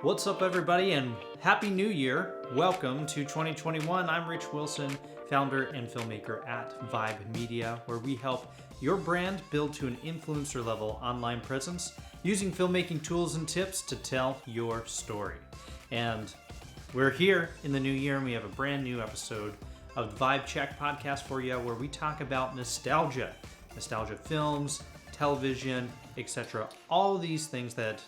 What's up, everybody, and Happy New Year. Welcome to 2021. I'm Rich Wilson, founder and filmmaker at Vibe Media, where we help your brand build to an influencer level online presence using filmmaking tools and tips to tell your story. And we're here in the new year, and we have a brand new episode of the Vibe Check podcast for you, where we talk about nostalgia films, television, etc. All of these things that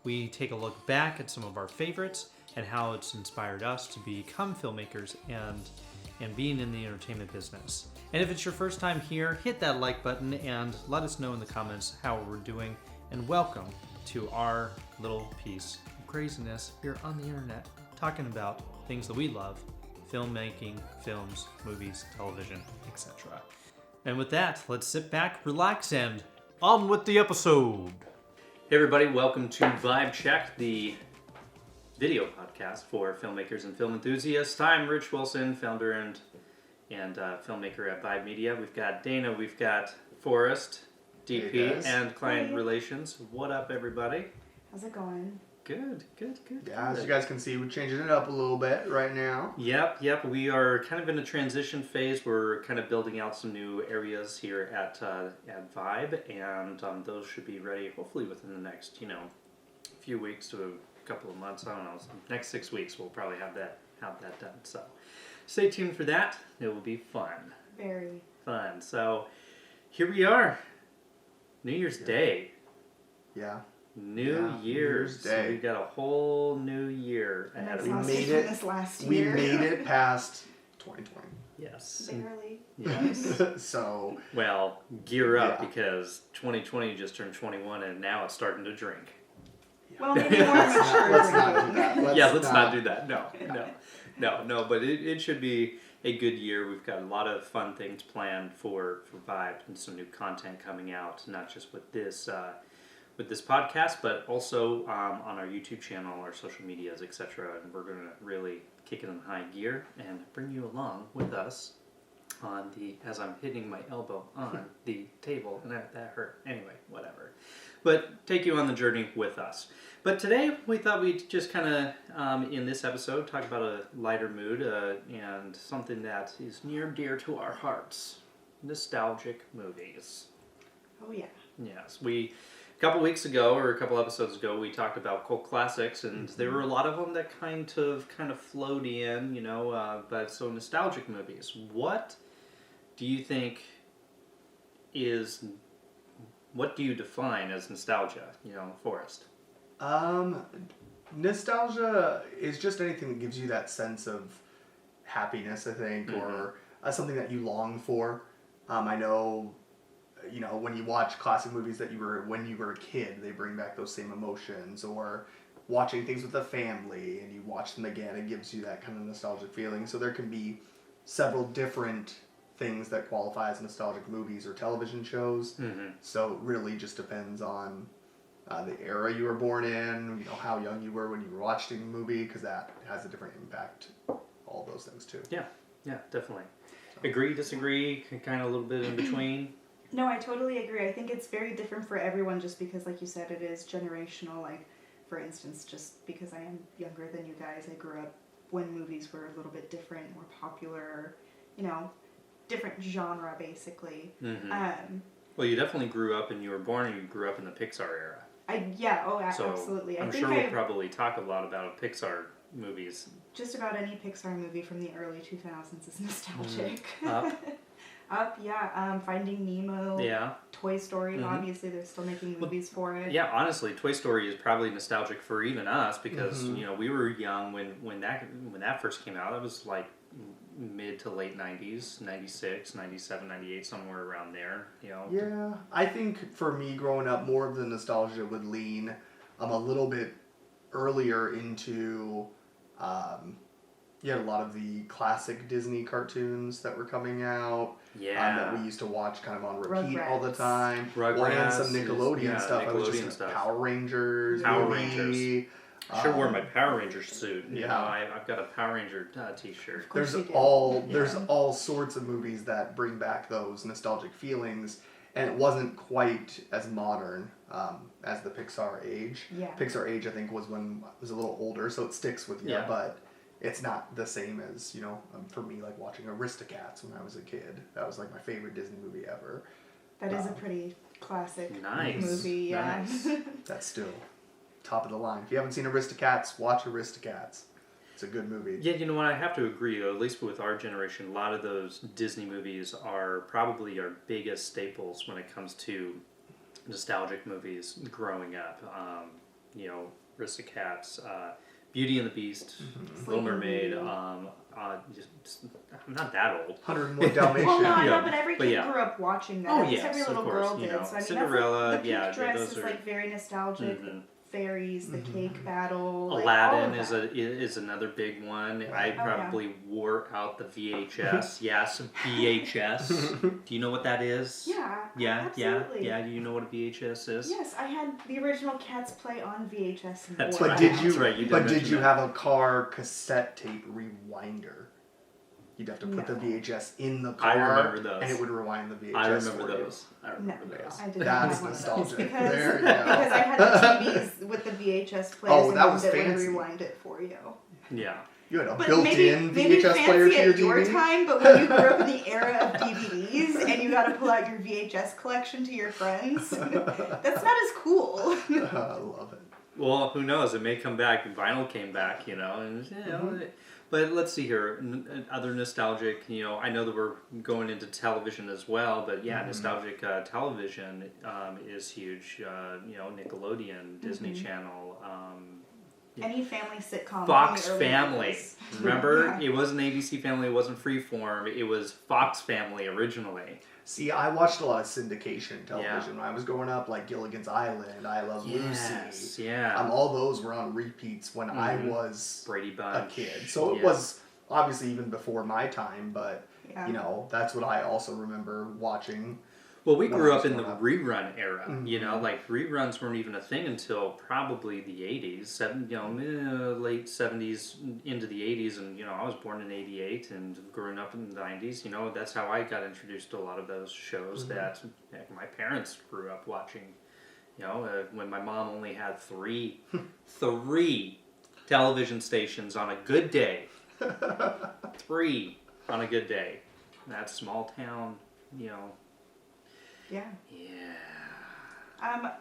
we take a look back at some of our favorites and how it's inspired us to become filmmakers and being in the entertainment business. And if it's your first time here, hit that like button and let us know in the comments how we're doing. And welcome to our little piece of craziness here on the internet, talking about things that we love: filmmaking, films, movies, television, etc. And with that, let's sit back, relax, and on with the episode. Hey everybody, welcome to Vibe Check, the video podcast for filmmakers and film enthusiasts. I'm Rich Wilson, founder and filmmaker at Vibe Media. We've got Dana, we've got Forrest, DP, and Client Relations. What up, everybody? How's it going? Good. Yeah, as you guys can see, we're changing it up a little bit right now. Yep. We are kind of in a transition phase. We're kind of building out some new areas here at Vibe, and those should be ready hopefully within the next, few weeks to a couple of months. I don't know. Next 6 weeks we'll probably have that done. So stay tuned for that. It will be fun. Very fun. So here we are, New Year's Day. Yeah. New Year's Day. So we got a whole new year ahead of us. We made it past 2020. Yes. Barely. Yes. So. Well, gear up because 2020 just turned 21 and now it's starting to drink. Well, maybe more mature. Let's not do that. Let's not do that. No. But it should be a good year. We've got a lot of fun things planned for Vibe and some new content coming out, not just with this podcast, but also on our YouTube channel, our social medias, etc. And we're going to really kick it in high gear and bring you along with us as I'm hitting my elbow on the table, and that hurt. Anyway, whatever. But take you on the journey with us. But today we thought we'd just kind of, in this episode, talk about a lighter mood and something that is near and dear to our hearts: nostalgic movies. Oh yeah. Yes, a couple weeks ago, or a couple episodes ago, we talked about cult classics, and there were a lot of them that kind of flowed in, but so nostalgic movies. What do you think what do you define as nostalgia, Forrest? Nostalgia is just anything that gives you that sense of happiness, I think, or something that you long for. I know, when you watch classic movies when you were a kid, they bring back those same emotions, or watching things with a family and you watch them again, it gives you that kind of nostalgic feeling. So there can be several different things that qualify as nostalgic movies or television shows. So it really just depends on the era you were born in, how young you were when you were watching the movie, because that has a different impact, all those things too. Yeah, definitely. Agree, disagree, kind of a little bit in between? No, I totally agree. I think it's very different for everyone just because, like you said, it is generational. Like, for instance, just because I am younger than you guys, I grew up when movies were a little bit different, more popular, different genre, basically. Well, you definitely grew up, and you were born, and you grew up in the Pixar era. Absolutely. I'm sure we'll probably talk a lot about Pixar movies. Just about any Pixar movie from the early 2000s is nostalgic. Up, Finding Nemo. Yeah. Toy Story. Obviously, they're still making movies for it. Yeah, honestly, Toy Story is probably nostalgic for even us because we were young when that first came out. It was like mid to late 90s, 96, 97, 98, somewhere around there. Yeah, I think for me growing up, more of the nostalgia would lean a little bit earlier into. You had a lot of the classic Disney cartoons that were coming out. Yeah. That we used to watch kind of on repeat Rugrats. all the time. Rugrats. And some Nickelodeon stuff. Nickelodeon I was just stuff. Power Rangers. I sure wore my Power Ranger suit. I've got a Power Ranger t-shirt. There's all sorts of movies that bring back those nostalgic feelings. and it wasn't quite as modern as the Pixar age. Yeah. Pixar age, I think, was when I was a little older, so it sticks with you, Yeah. but it's not the same as, you know, for me, like watching Aristocats when I was a kid. That was like my favorite Disney movie ever. That is a pretty classic Nice. movie, yeah. Nice. That's still top of the line. If you haven't seen Aristocats, watch Aristocats. It's a good movie. Yeah, you know what? I have to agree, though, at least with our generation, a lot of those Disney movies are probably our biggest staples when it comes to nostalgic movies growing up. You know, Aristocats, Beauty and the Beast, Little Mermaid. I'm not that old. 101 Dalmatians. Well, no, I know, Yeah. but every But kid yeah. grew up watching that. Oh, At least yes, every of little course, girl you did. know, So I mean, Cinderella, that's, the yeah, pink dress those is are- like very nostalgic. Mhm. Fairies, the cake battle. Like, all Aladdin of is that. is another big one. I yeah. probably wore out the VHS. Yes, VHS. Do you know what that is? Yeah. Yeah, absolutely. yeah. Do you know what a VHS is? Yes, I had the original Cat's Play on VHS. And That's more. But right. did you? That's right, you did but did mention you that. have a car cassette tape rewinder? You'd have to put the No. VHS in the car, I remember those. and it would rewind the VHS. I remember for you. those. I No, remember those. I didn't That's have one of those nostalgic. because, There you go. because I had the TVs with the VHS players Oh, and that was that would fancy. rewind it for you. Yeah. You had a But built-in maybe VHS fancy player to your at your TV. time, but when you grew up in the era of DVDs and you got to pull out your VHS collection to your friends, that's not as cool. I love it. Well, who knows? It may come back. Vinyl came back, you know, and you know. But let's see here. Other nostalgic, you know. I know that we're going into television as well, but yeah, nostalgic television is huge. You know, Nickelodeon, Disney Channel. Any family sitcom. Fox from the early Family. 90s. Remember? Yeah. It wasn't ABC Family, it wasn't Freeform, it was Fox Family originally. See, I watched a lot of syndication television when I was growing up, like Gilligan's Island, I Love Lucy. Yeah. All those were on repeats when I was Brady a Bunch. kid. So it Yeah. was obviously even before my time, but Yeah. you know, that's what I also remember watching. Well, we when grew I up was in the growing up. rerun era. You know, like reruns weren't even a thing until probably the 80s, late 70s into the 80s. And, you know, I was born in 88 and growing up in the 90s, you know, that's how I got introduced to a lot of those shows that heck, my parents grew up watching. You know, when my mom only had three television stations on a good day. 3 on a good day. That's small town, you know. Yeah. Yeah.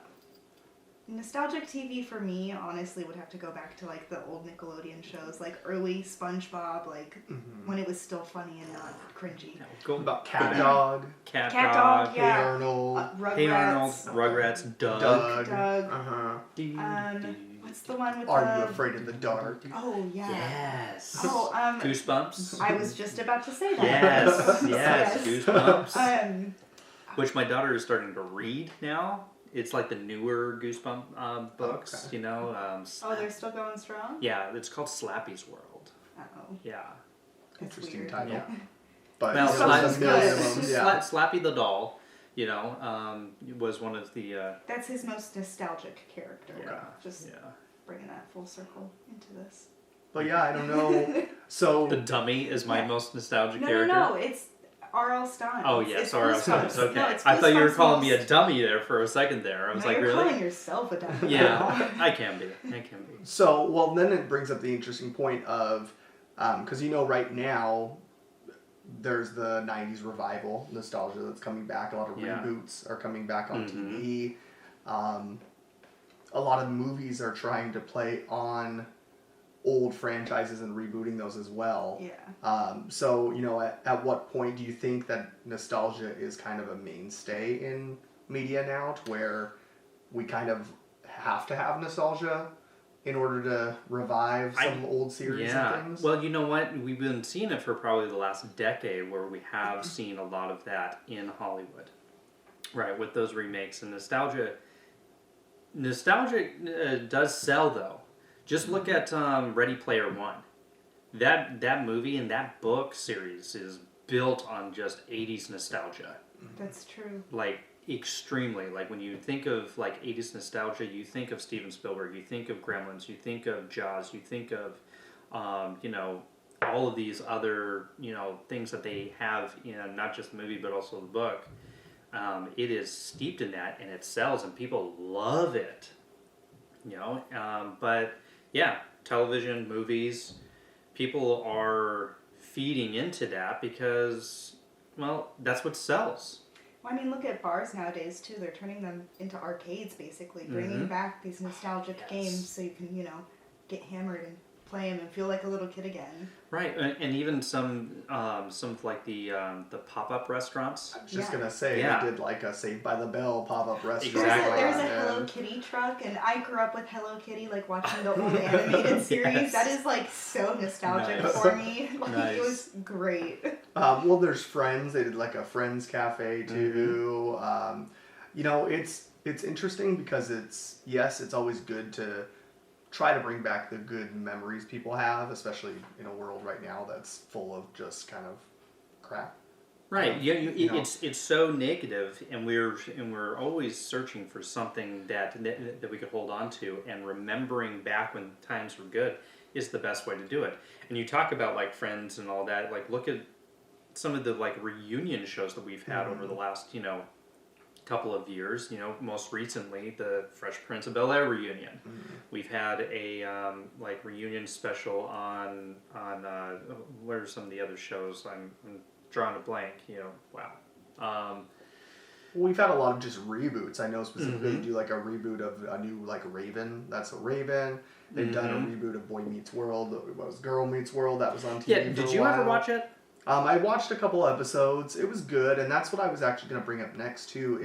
Nostalgic TV for me, honestly, would have to go back to like the old Nickelodeon shows, like early SpongeBob, like when it was still funny and not cringy. Go About Cat Dog, Cat Cat Dog. Dog, Hey yeah. Arnold, Rugrats. Hey Arnold, Rugrats, Doug. Doug. Doug. What's the one with Are the... you afraid of the dark? Oh, yeah. Yes. Oh, Goosebumps. I was just about to say that. Yes, Goosebumps. Um, Which my daughter is starting to read now. It's like the newer Goosebump books, Okay. you know. oh, they're still going strong? Yeah, it's called Slappy's World. Uh-oh. Yeah. That's Interesting weird. title. Yeah. But Well, there's a million of them. Yeah. Slappy the doll, you know, was one of the. That's his most nostalgic character. Yeah. Just Yeah. bringing that full circle into this. But yeah, I don't know. So The dummy is my Yeah. most nostalgic No, character. no, it's R.L. Stein. Oh It's yes, R.L. Goosebumps. Stein. Okay, No, it's I thought you were Goosebumps calling me a most- dummy there for a second there. I was No, like, you're really? calling yourself a dummy. Yeah, I can be. I can be. So, well, then it brings up the interesting point of, because you know, right now, there's the 90s revival nostalgia that's coming back. A lot of Yeah. reboots are coming back on Mhm. TV. A lot of movies are trying to play on old franchises and rebooting those as well. Yeah. So, you know, at what point do you think that nostalgia is kind of a mainstay in media now, to where we kind of have to have nostalgia in order to revive some old series and things? Well, you know what? We've been seeing it for probably the last decade, where we have seen a lot of that in Hollywood, right? With those remakes and nostalgia. Nostalgia does sell, though. Just look at Ready Player One. That movie and that book series is built on just 80s nostalgia. That's true. Like, extremely. Like, when you think of, like, 80s nostalgia, you think of Steven Spielberg, you think of Gremlins, you think of Jaws, you think of, you know, all of these other, you know, things that they have in not just the movie, but also the book. it is steeped in that, and it sells, and people love it. But yeah, television, movies, people are feeding into that because, well, that's what sells. Well, I mean, look at bars nowadays too. They're turning them into arcades, basically, bringing back these nostalgic games so you can, get hammered and play them and feel like a little kid again. Right, and even some like the pop-up restaurants. I was just gonna say, they did like a Saved by the Bell pop-up restaurant. Exactly. There's a Hello Kitty truck, and I grew up with Hello Kitty, like watching the old animated series. Yes. That is like so nostalgic for me. Like it was great. Well, there's Friends. They did like a Friends cafe too. It's interesting because it's always good to try to bring back the good memories people have, especially in a world right now that's full of just kind of crap. Right. It's so negative, and we're always searching for something that we could hold on to, and remembering back when times were good is the best way to do it. And you talk about like Friends and all that. Like, look at some of the like reunion shows that we've had over the last couple of years. Most recently the Fresh Prince of Bel-Air reunion. We've had a like reunion special on what are some of the other shows? I'm drawing a blank. Wow. We've had a lot of just reboots. I know specifically they do like a reboot of a new like Raven. That's a Raven. They've done a reboot of Boy Meets World. It was Girl Meets World. That was on TV. Yeah. Did you ever watch it? I watched a couple episodes. It was good, and that's what I was actually going to bring up next too.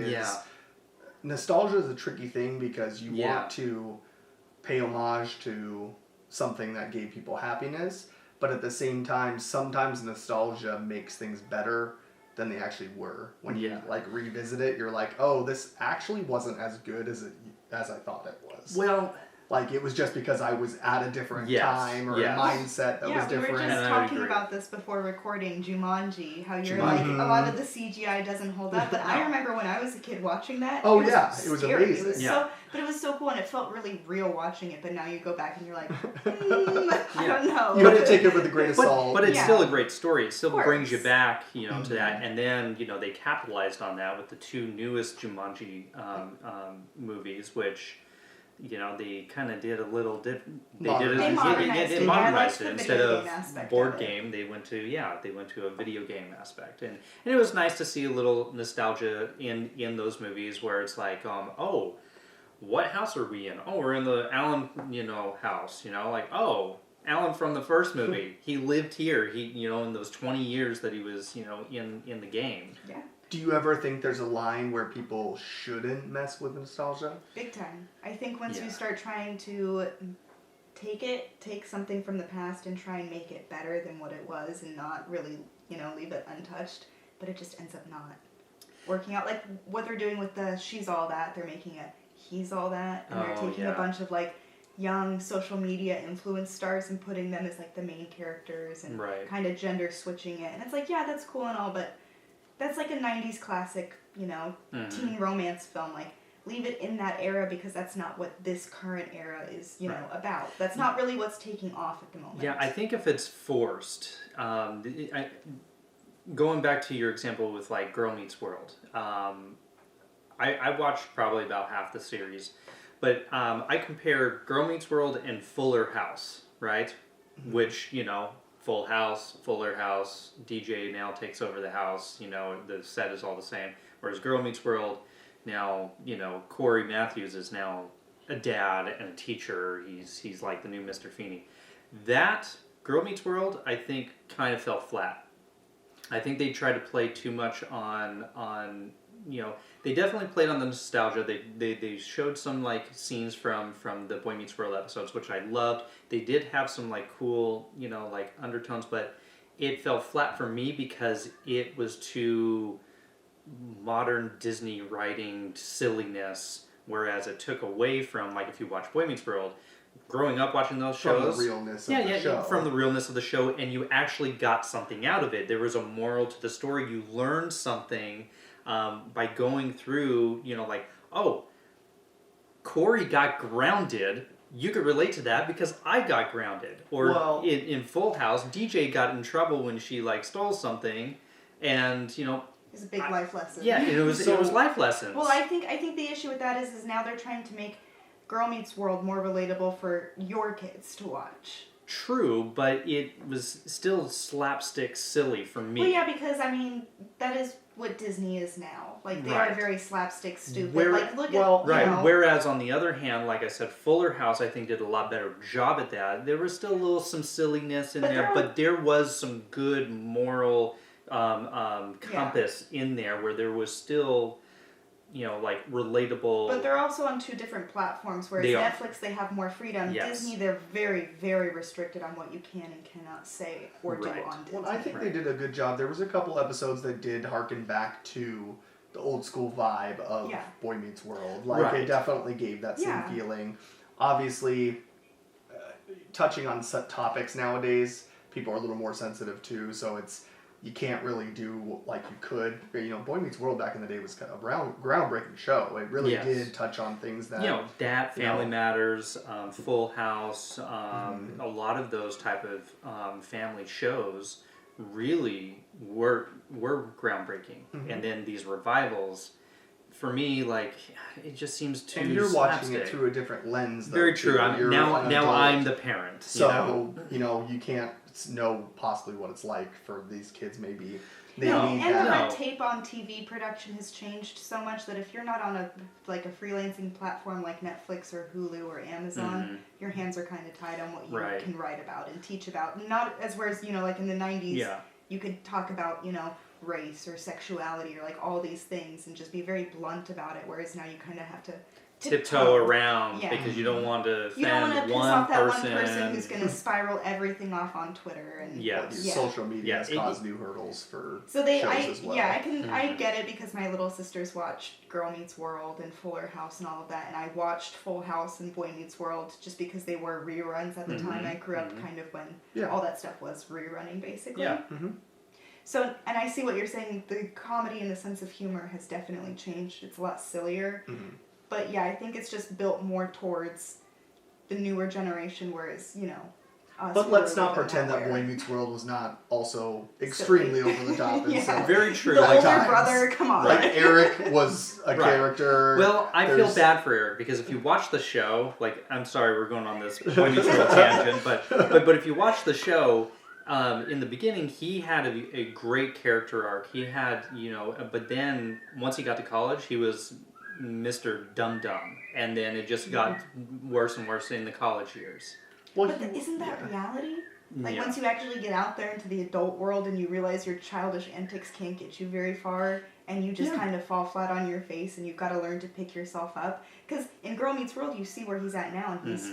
Nostalgia is a tricky thing because you want to pay homage to something that gave people happiness, but at the same time, sometimes nostalgia makes things better than they actually were. When you like revisit it, you're like, oh, this actually wasn't as good as I thought it was. Well. Like, it was just because I was at a different time or a mindset that was different. We were just talking about this before recording Jumanji, how you're like, a lot of the CGI doesn't hold up. But I remember when I was a kid watching that. Oh, it was amazing. It was but it was so cool, and it felt really real watching it. But now you go back and you're like, I don't know. You have to take it with a grain of salt. But it's still a great story. It still brings you back, to that. And then, they capitalized on that with the two newest Jumanji movies, which... they kind of did a little They modernized it instead of board game. They went to a video game aspect, and it was nice to see a little nostalgia in those movies where it's like, oh, what house are we in? Oh, we're in the Alan, house. Like, oh, Alan from the first movie, he lived here. He, in those 20 years that he was, in the game. Yeah. Do you ever think there's a line where people shouldn't mess with nostalgia? Big time. I think once you start trying to take something from the past and try and make it better than what it was and not really, leave it untouched, but it just ends up not working out. Like what they're doing with the She's All That, they're making a He's All That, and they're taking a bunch of like young social media influence stars and putting them as like the main characters and kind of gender switching it. And it's like, yeah, that's cool and all, but that's like a 90s classic, teen romance film. Like, leave it in that era because that's not what this current era is, about. That's not really what's taking off at the moment. Yeah, I think if it's forced, going back to your example with like Girl Meets World, I watched probably about half the series, but I compared Girl Meets World and Fuller House, right? Which, Full House, Fuller House, DJ now takes over the house, the set is all the same. Whereas Girl Meets World, now, Corey Matthews is now a dad and a teacher. He's like the new Mr. Feeney. That, Girl Meets World, I think kind of fell flat. I think they tried to play too much on they definitely played on the nostalgia. They showed some like scenes from the Boy Meets World episodes, which I loved. They did have some like cool, like undertones, but it fell flat for me because it was too modern Disney writing silliness, whereas it took away from, like, if you watch Boy Meets World, growing up watching those shows, from the realness of the show. From the realness of the show, and you actually got something out of it. There was a moral to the story. You learned something by going through, like, oh, Corey got grounded. You could relate to that because I got grounded. Or in Full House, DJ got in trouble when she, like, stole something, and, It's a big life lesson. Yeah, it was life lessons. Well, I think the issue with that is now they're trying to make Girl Meets World more relatable for your kids to watch. True, but it was still slapstick silly for me. Well, yeah, because I mean that is what Disney is now. Like they are very slapstick stupid. Whereas on the other hand, like I said, Fuller House I think did a lot better job at that. There was still some silliness in there, but there was some good moral compass in there where there was still, like relatable. But they're also on two different platforms. Whereas Netflix, they have more freedom. Yes. Disney, they're very, very restricted on what you can and cannot say or do on Disney. Well, I think they did a good job. There was a couple episodes that did harken back to the old school vibe of Boy Meets World. Like it definitely gave that same feeling. Obviously, touching on set topics nowadays, people are a little more sensitive to. So you can't really do like you could. Boy Meets World back in the day was kind of a groundbreaking show. It really did touch on things that... that, Family Matters, Full House, a lot of those type of family shows really were groundbreaking. Mm-hmm. And then these revivals, for me, like, it just seems too And you're slapstick. watching it through a different lens, though. Very true. Now I'm the parent. So, you can't know possibly what it's like for these kids maybe. The red tape on TV production has changed so much that if you're not on a freelancing platform like Netflix or Hulu or Amazon, your hands are kind of tied on what you can write about and teach about. Not as whereas, like in the 90s, you could talk about, race or sexuality or like all these things and just be very blunt about it, whereas now you kind of have to tiptoe around because you don't want to offend one person who's going to spiral everything off on Twitter and social media has caused new hurdles for shows as well. I get it because my little sisters watched Girl Meets World and Fuller House and all of that, and I watched Full House and Boy Meets World just because they were reruns at the time. I grew up kind of when all that stuff was rerunning basically. So, and I see what you're saying, the comedy and the sense of humor has definitely changed. It's a lot sillier. But yeah, I think it's just built more towards the newer generation, whereas, us. But let's not pretend that Boy Meets World was not also extremely over the top. And very true. The older brother, come on. Like Eric was a character. Well, I feel bad for Eric because if you watch the show, like, I'm sorry we're going on this Boy Meets World tangent, but if you watch the show, in the beginning, he had a great character arc. He had, but then once he got to college, he was Mr. Dum Dum, and then it just got worse and worse in the college years. Well, but isn't that reality? Like once you actually get out there into the adult world and you realize your childish antics can't get you very far, and you just kind of fall flat on your face, and you've got to learn to pick yourself up. Because in Girl Meets World, you see where he's at now, and he's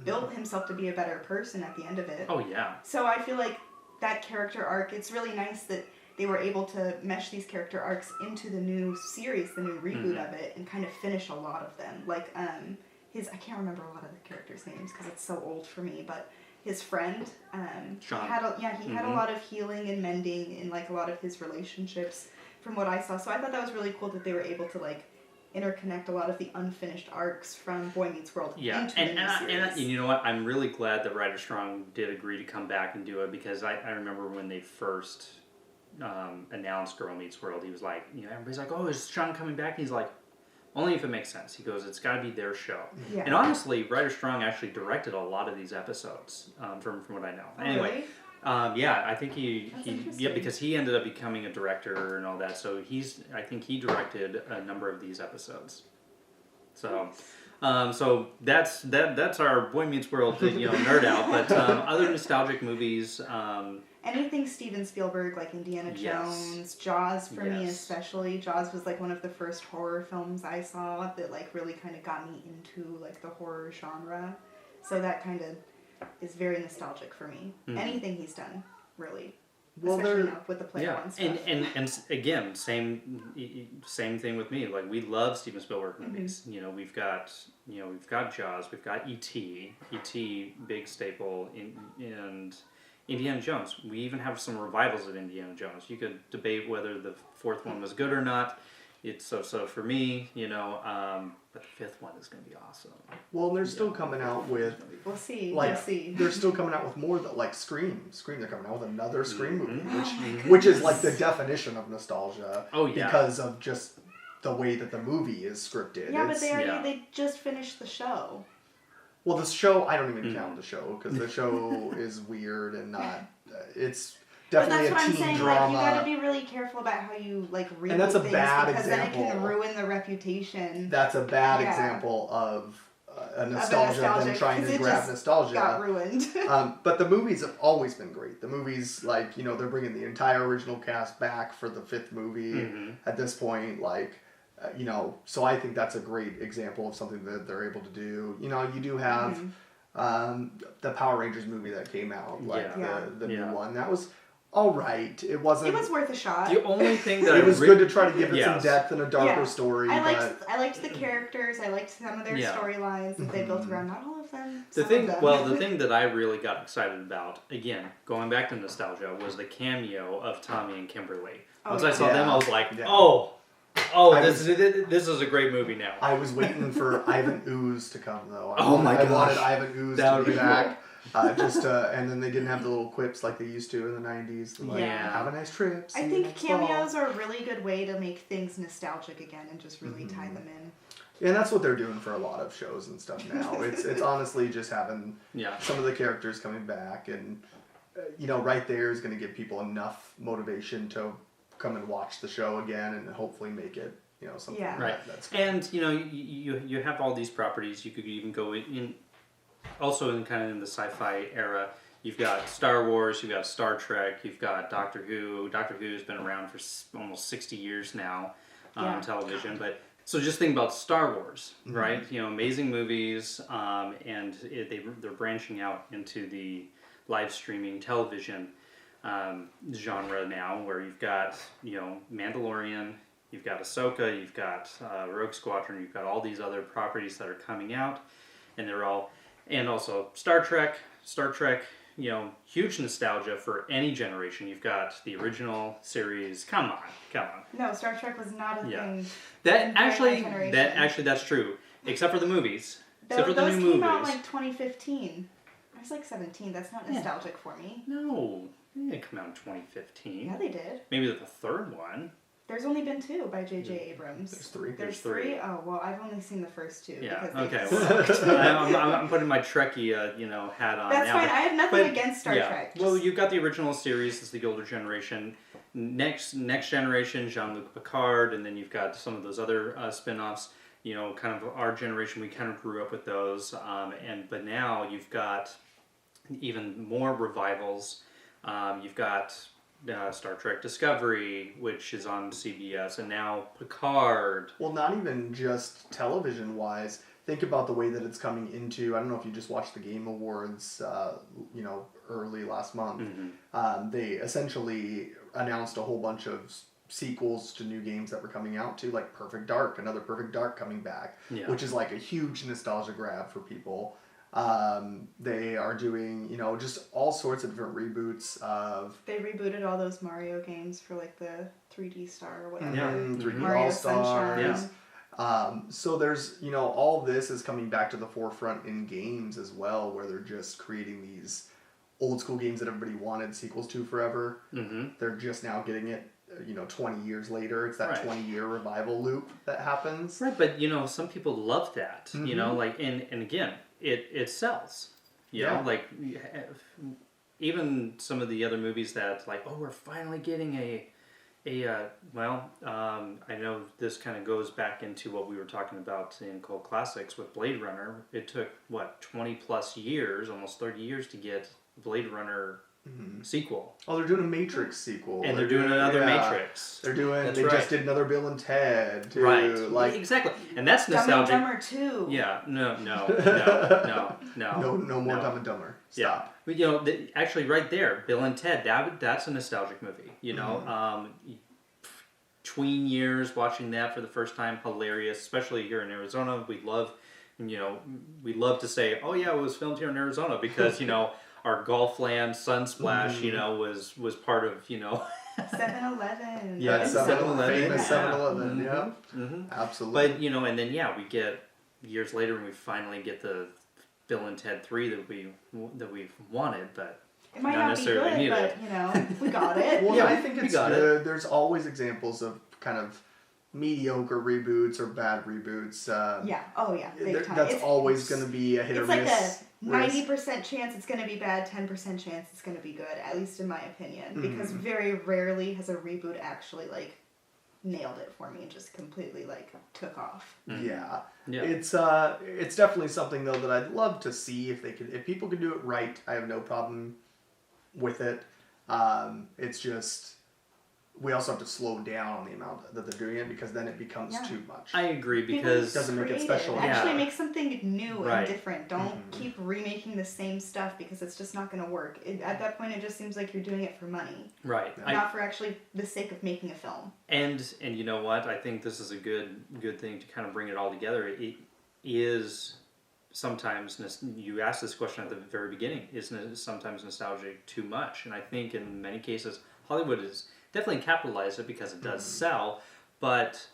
built himself to be a better person at the end of it. Oh yeah. So I feel like that character arc, it's really nice that they were able to mesh these character arcs into the new series, the new reboot of it, and kind of finish a lot of them. Like, I can't remember a lot of the characters' names because it's so old for me, but his friend, Sean. He had a lot of healing and mending in, like, a lot of his relationships from what I saw. So I thought that was really cool that they were able to, like, interconnect a lot of the unfinished arcs from Boy Meets World into the new series. And you know what? I'm really glad that Ryder Strong did agree to come back and do it because I remember when they first announced Girl Meets World, he was like, everybody's like, oh, is Sean coming back? And he's like, only if it makes sense. He goes, it's got to be their show. Yeah. And honestly, Ryder Strong actually directed a lot of these episodes, from what I know. Oh, anyway, really? I think he because he ended up becoming a director and all that. So I think he directed a number of these episodes. So. So that's our Boy Meets World, nerd out. But other nostalgic movies. Anything Steven Spielberg, like Indiana Jones, Jaws for me especially. Jaws was like one of the first horror films I saw that like really kind of got me into like the horror genre. So that kind of is very nostalgic for me. Anything he's done, really. Especially now with the Playground stuff. And again, same thing with me. Like we love Steven Spielberg movies. We've got Jaws, we've got E.T., big staple and Indiana Jones. We even have some revivals of Indiana Jones. You could debate whether the fourth one was good or not. it's so for me, but the fifth one is going to be awesome. Well, and they're still coming out with. We'll see. Like, we'll see. they're still coming out with more that like Scream. They're coming out with another Scream movie, Oh which is like the definition of nostalgia. Oh, yeah. Because of just the way that the movie is scripted. Yeah, but they just finished the show. Well, the show, I don't even count the show because the show is weird and not. It's definitely but that's what a I'm teen saying. drama. Like, you got to be really careful about how you reboot And that's a things bad because example. then it can ruin the reputation. That's a bad Yeah. example of a Of nostalgia, them trying 'cause to it grab just nostalgia. Got ruined. But the movies have always been great. The movies, they're bringing the entire original cast back for the fifth movie at this point. So I think that's a great example of something that they're able to do. You do have the Power Rangers movie that came out, the new one. That was all right. It wasn't. It was worth a shot. The only thing that It was good to try to give it some Yes. depth and a darker story. I liked the characters. I liked some of their Yeah. storylines that they built around. Not all of them. The some thing, of them. the thing that I really got excited about, again, going back to nostalgia, was the cameo of Tommy and Kimberly. Once I saw them, I was like, this is a great movie now. I was waiting for Ivan Ooze to come though. Oh my I wanted gosh. Ivan Ooze That to would be be back. And then they didn't have the little quips like they used to in the 90s. Like, Yeah. have a nice trip. I see you think next fall. cameos are a really good way to make things nostalgic again and just really tie them in. And that's what they're doing for a lot of shows and stuff now. It's honestly just having some of the characters coming back, and right there is going to give people enough motivation to come and watch the show again, and hopefully make it something that's good. And you have all these properties. You could even go in also in kind of in the sci-fi era. You've got Star Wars, you've got Star Trek, you've got Doctor Who. Doctor Who's been around for almost 60 years now on television. But so just think about Star Wars, right? Amazing movies, and they're branching out into the live streaming television genre now, where you've got Mandalorian, you've got Ahsoka, you've got Rogue Squadron, you've got all these other properties that are coming out, and they're all, and also Star Trek, huge nostalgia for any generation. You've got the original series. Come on. No, Star Trek was not a thing. That's true, except for the movies. Except for the those new came movies. out 2015. I was 17. That's not nostalgic for me. No, they didn't come out in 2015. Yeah, they did. Maybe the third one. There's only been 2 by J.J. Abrams. There's 3. There's 3? Oh, well, I've only seen the first 2. Yeah, because okay. I'm putting my Trekkie, hat on That's now. fine. I have nothing against Star Trek. Well, you've got the original series, it's the older generation. Next generation, Jean-Luc Picard, and then you've got some of those other spin-offs. Kind of our generation, we kind of grew up with those. But now you've got even more revivals. You've got Star Trek Discovery, which is on CBS, and now Picard. Well, not even just television-wise. Think about the way that it's coming into. I don't know if you just watched the Game Awards, early last month. They essentially announced a whole bunch of sequels to new games that were coming out too, like Perfect Dark, another Perfect Dark coming back, which is like a huge nostalgia grab for people. They are doing, just all sorts of different reboots of... They rebooted all those Mario games for the 3D Star or whatever. 3D Mario All-Stars. Sunshine. So there's, all this is coming back to the forefront in games as well, where they're just creating these old school games that everybody wanted sequels to forever. They're just now getting it, 20 years later. It's that 20-year revival loop that happens. Right, but, some people love that, and again, it sells. You know, even some of the other movies that, we're finally getting I know this kind of goes back into what we were talking about in Cult Classics with Blade Runner. It took, 20 plus years, almost 30 years to get Blade Runner sequel. Oh, they're doing a Matrix sequel. And they're doing another Matrix. They're doing, That's they right. just did another Bill and Ted. Too. Right. Exactly. And that's nostalgic. Dumb and Dumber 2. Yeah. No more Dumb and Dumber. Stop. Yeah. But, actually right there, Bill and Ted, that's a nostalgic movie. Tween years watching that for the first time, hilarious, especially here in Arizona. We love to say, oh yeah, it was filmed here in Arizona because, our Gulf land Sunsplash, was part of, 7-Eleven. Yeah, That's 7-Eleven, famous yeah. 7-Eleven, yeah. Mm-hmm. Absolutely. But, and then, we get years later when we finally get the Bill and Ted 3 that we've wanted, but It might not not be necessarily good, needed. but, we got it. Well, Yeah, I think we it's got good. There's always examples of kind of mediocre reboots or bad reboots. Yeah. Oh, yeah. Big time. That's always going to be a hit or It's like miss. a 90% chance it's going to be bad, 10% chance it's going to be good, at least in my opinion. Because very rarely has a reboot actually, nailed it for me and just completely, took off. Yeah. Yeah. It's definitely something, though, that I'd love to see if people could do it right. I have no problem with it. It's just... we also have to slow down on the amount that they're doing it, because then it becomes too much. I agree, because... It doesn't make it special. Actually make something new Right. and different. Don't keep remaking the same stuff, because it's just not going to work. At that point, it just seems like you're doing it for money. Right. Not for actually the sake of making a film. And you know what? I think this is a good thing to kind of bring it all together. It is sometimes, you asked this question at the very beginning, isn't sometimes nostalgic too much? And I think in many cases, Hollywood is definitely capitalized it because it does sell, but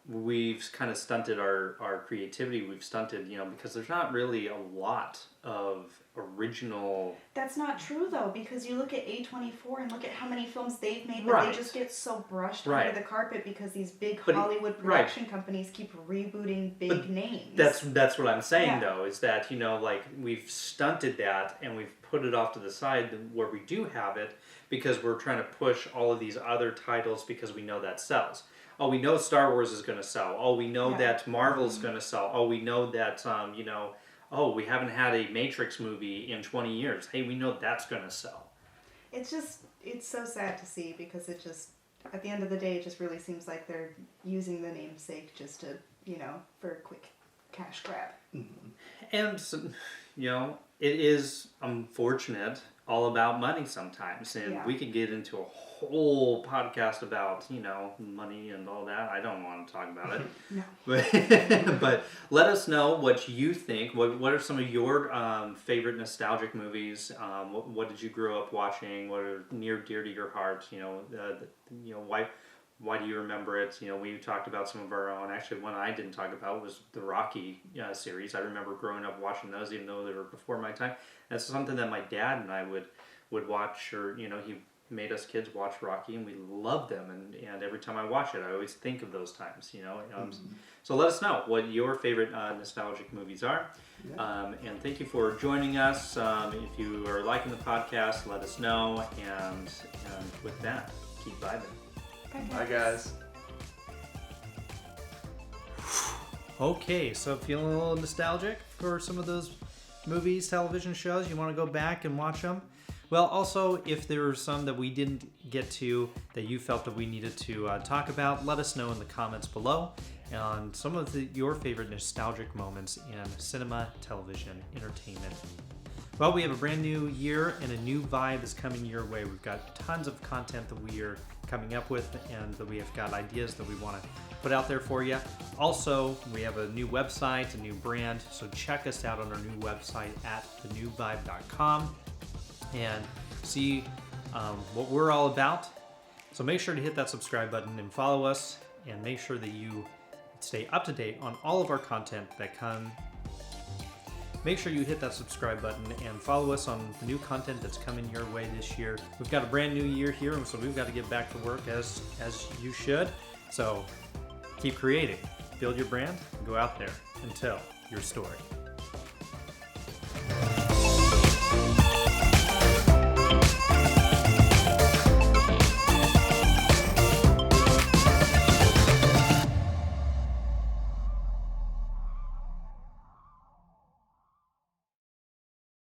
we've kind of stunted our creativity. We've stunted, because there's not really a lot of original... That's not true, though, because you look at A24 and look at how many films they've made, but they just get so brushed under the carpet because these big Hollywood production companies keep rebooting big names. That's what I'm saying, though, is that, we've stunted that and we've put it off to the side where we do have it, because we're trying to push all of these other titles because we know that sells. Oh, we know Star Wars is going to sell. Oh, we know that Marvel's going to sell. Oh, we know that, oh, we haven't had a Matrix movie in 20 years. Hey, we know that's going to sell. It's so sad to see, because it just, at the end of the day, it just really seems like they're using the namesake just to, for a quick cash grab. And, it is unfortunate, all about money sometimes, and we could get into a whole podcast about money and all that. I don't want to talk about it. No. But let us know what you think. What are some of your favorite nostalgic movies? What did you grow up watching? What are near dear to your heart? Why do you remember it? We talked about some of our own. Actually, one I didn't talk about was the Rocky series. I remember growing up watching those, even though they were before my time. That's something that my dad and I would watch, or he made us kids watch Rocky, and we loved them. And every time I watch it, I always think of those times. So let us know what your favorite nostalgic movies are. Yeah. And thank you for joining us. If you are liking the podcast, let us know. And with that, keep vibing. Bye, guys. Okay, so feeling a little nostalgic for some of those movies, television shows? You want to go back and watch them? Well, also, if there are some that we didn't get to that you felt that we needed to talk about, let us know in the comments below on some of your favorite nostalgic moments in cinema, television, entertainment. Well, we have a brand new year and a new vibe is coming your way. We've got tons of content that we are coming up with, and that we have got ideas that we want to put out there for you. Also, we have a new website, a new brand, so check us out on our new website at thenewvibe.com and see what we're all about. So make sure to hit that subscribe button and follow us, and make sure that you stay up to date on all of our content that Make sure you hit that subscribe button and follow us on the new content that's coming your way this year. We've got a brand new year here, and so we've got to get back to work as you should. So keep creating, build your brand, and go out there and tell your story.